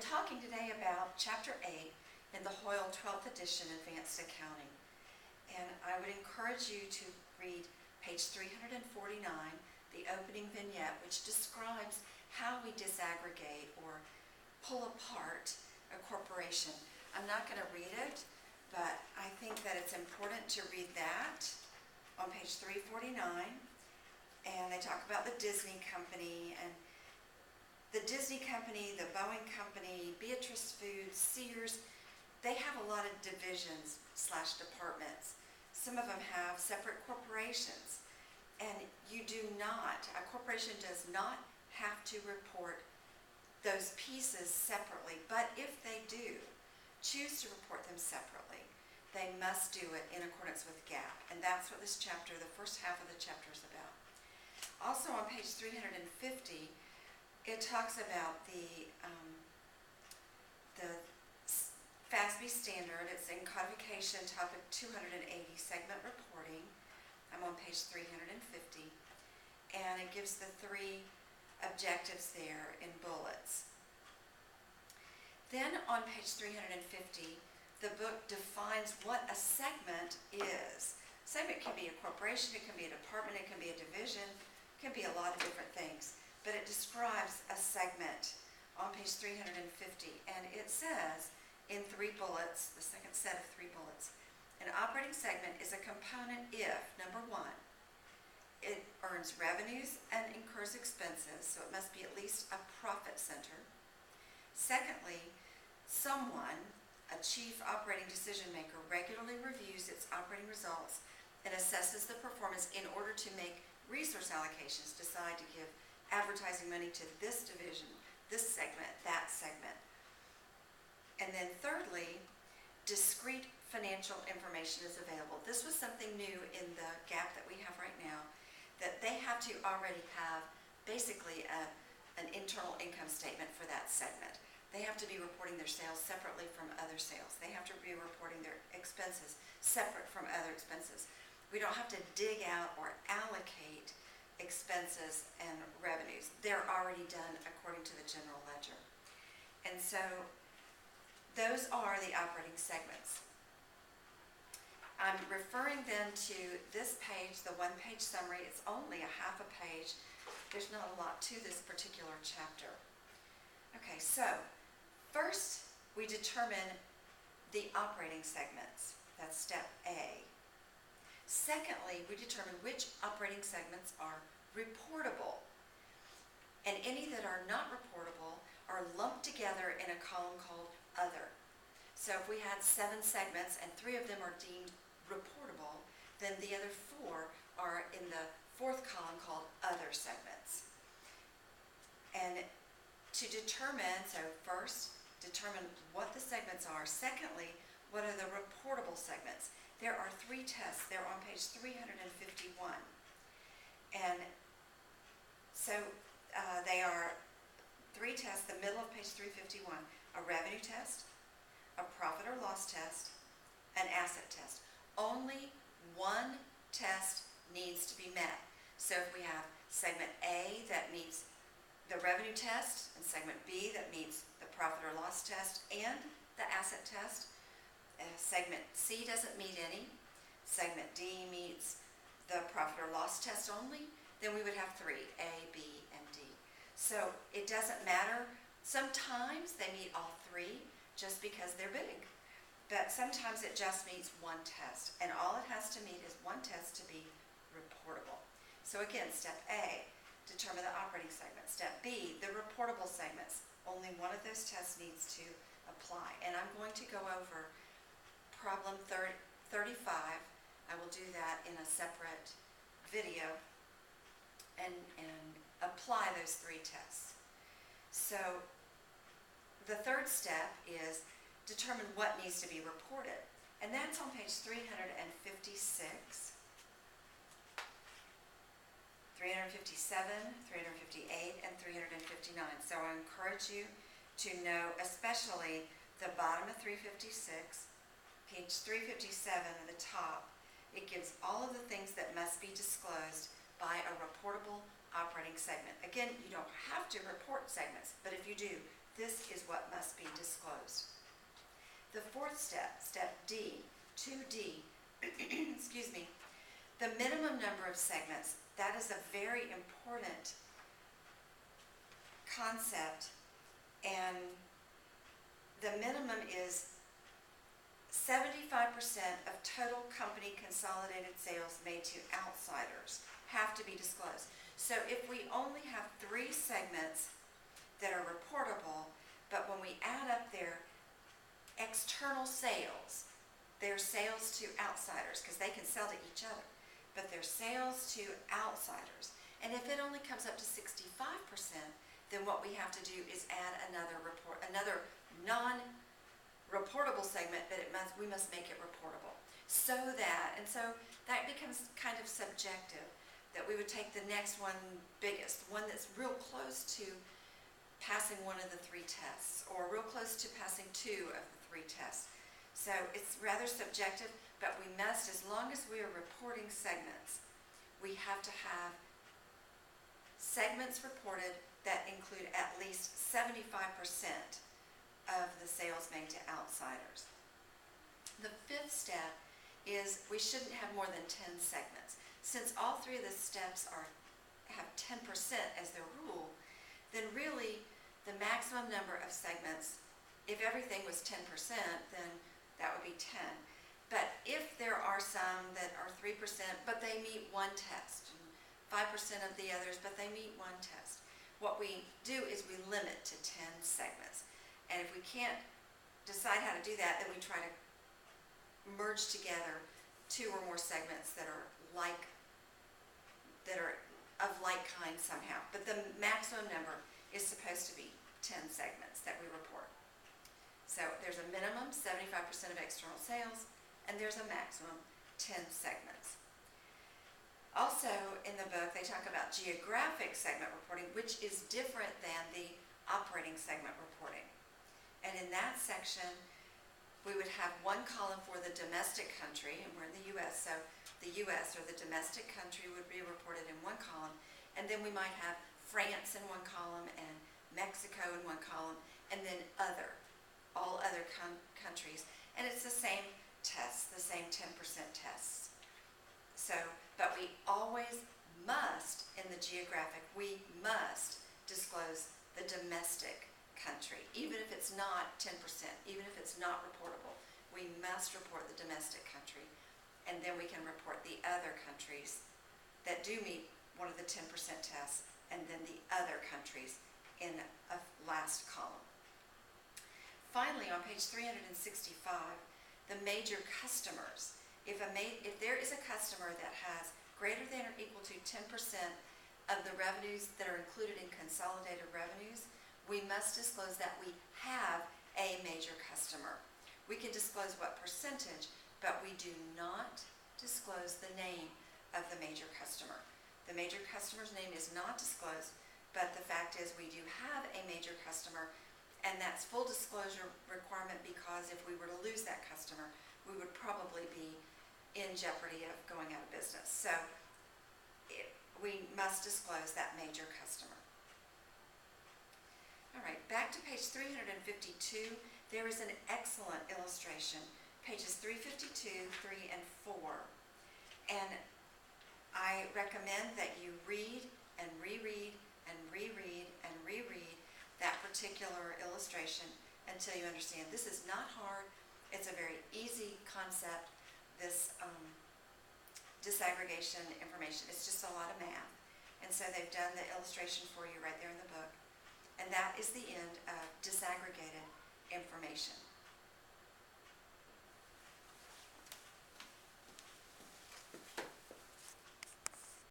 I'm talking today about Chapter 8 in the Hoyle 12th edition Advanced Accounting. And I would encourage you to read page 349, the opening vignette, which describes how we disaggregate or pull apart a corporation. I'm not going to read it, but I think that it's important to read that on page 349. And they talk about the Disney Company and the Disney Company, the Boeing Company, Beatrice Foods, Sears. They have a lot of divisions / departments. Some of them have separate corporations. And you do not, a corporation does not have to report those pieces separately. But if they do choose to report them separately, they must do it in accordance with GAAP. And that's what this chapter, the first half of the chapter, is about. Also on page 350, it talks about the FASB standard. It's in codification topic 280, segment reporting. I'm on page 350. And it gives the 3 objectives there in bullets. Then on page 350, the book defines what a segment is. Segment can be a corporation, it can be a department, it can be a division, it can be a lot of different things. But it describes a segment on page 350, and it says in 3 bullets, the second set of 3 bullets, an operating segment is a component if, number 1, it earns revenues and incurs expenses, so it must be at least a profit center. Secondly, someone, a chief operating decision maker, regularly reviews its operating results and assesses the performance in order to make resource allocations, decide to give advertising money to this division, this segment, that segment. And then thirdly, discrete financial information is available. This was something new in the GAAP that we have right now, that they have to already have basically an internal income statement for that segment. They have to be reporting their sales separately from other sales. They have to be reporting their expenses separate from other expenses. We don't have to dig out or allocate expenses and revenues. They're already done according to the general ledger. And so those are the operating segments. I'm referring then to this page, the 1-page summary. It's only a half a page. There's not a lot to this particular chapter. Okay, so first we determine the operating segments. That's step A. Secondly, we determine which operating segments are reportable. And any that are not reportable are lumped together in a column called Other. So if we had 7 segments and 3 of them are deemed reportable, then the other 4 are in the 4th column called Other segments. And to determine, so first, determine what the segments are. Secondly, what are the reportable segments? There are 3 tests. They're on page 351. And so they are 3 tests, the middle of page 351, a revenue test, a profit or loss test, an asset test. Only 1 test needs to be met. So if we have segment A that meets the revenue test and segment B that meets the profit or loss test and the asset test, segment C doesn't meet any, segment D meets the profit or loss test only, then we would have 3, A, B, and D. So it doesn't matter. Sometimes they meet all 3 just because they're big. But sometimes it just meets 1 test. And all it has to meet is 1 test to be reportable. So again, step A, determine the operating segment. Step B, the reportable segments. Only 1 of those tests needs to apply. And I'm going to go over problem 35. I will do that in a separate video and apply those 3 tests. So the 3rd step is determine what needs to be reported. And that's on page 356, 357, 358, and 359. So I encourage you to know especially the bottom of 356, page 357 at the top. It gives all of the things that must be disclosed by a reportable operating segment. Again, you don't have to report segments, but if you do, this is what must be disclosed. The fourth step, step D, 2D, excuse me, the minimum number of segments. That is a very important concept, and the minimum is 75% of total company consolidated sales made to outsiders have to be disclosed. So if we only have 3 segments that are reportable, but when we add up their external sales, their sales to outsiders, because they can sell to each other, but their sales to outsiders, and if it only comes up to 65%, then what we have to do is add another non-reportable segment, but we must make it reportable. So that becomes kind of subjective, that we would take the next one biggest, one that's real close to passing one of the 3 tests, or real close to passing 2 of the 3 tests. So it's rather subjective, but we must, as long as we are reporting segments, we have to have segments reported that include at least 75% of the sales made to outsiders. The 5th step is we shouldn't have more than 10 segments. Since all 3 of the steps have 10% as their rule, then really the maximum number of segments, if everything was 10%, then that would be 10. But if there are some that are 3%, but they meet 1 test, and 5% of the others, but they meet 1 test, what we do is we limit to 10 segments. And if we can't decide how to do that, then we try to merge together 2 or more segments that are of like kind somehow. But the maximum number is supposed to be 10 segments that we report. So there's a minimum 75% of external sales, and there's a maximum 10 segments. Also in the book, they talk about geographic segment reporting, which is different than the operating segment reporting. And in that section, we would have 1 column for the domestic country, and we're in the U.S., so the U.S. or the domestic country would be reported in 1 column, and then we might have France in 1 column, and Mexico in 1 column, and then all other countries. And it's the same tests, the same 10% tests. So, but we always must, in the geographic, we must disclose the domestic country, even if it's not 10%, even if it's not reportable. We must report the domestic country, and then we can report the other countries that do meet one of the 10% tests, and then the other countries in a last column. Finally, on page 365, the major customers. If there is a customer that has greater than or equal to 10% of the revenues that are included in consolidated revenues, we must disclose that we have a major customer. We can disclose what percentage, but we do not disclose the name of the major customer. The major customer's name is not disclosed, but the fact is we do have a major customer, and that's full disclosure requirement, because if we were to lose that customer, we would probably be in jeopardy of going out of business. So we must disclose that major customer. All right, back to page 352, there is an excellent illustration, pages 352, 3, and 4. And I recommend that you read and reread and reread and reread that particular illustration until you understand. This is not hard. It's a very easy concept, this disaggregation information. It's just a lot of math. And so they've done the illustration for you right there in the book. And that is the end of disaggregated information.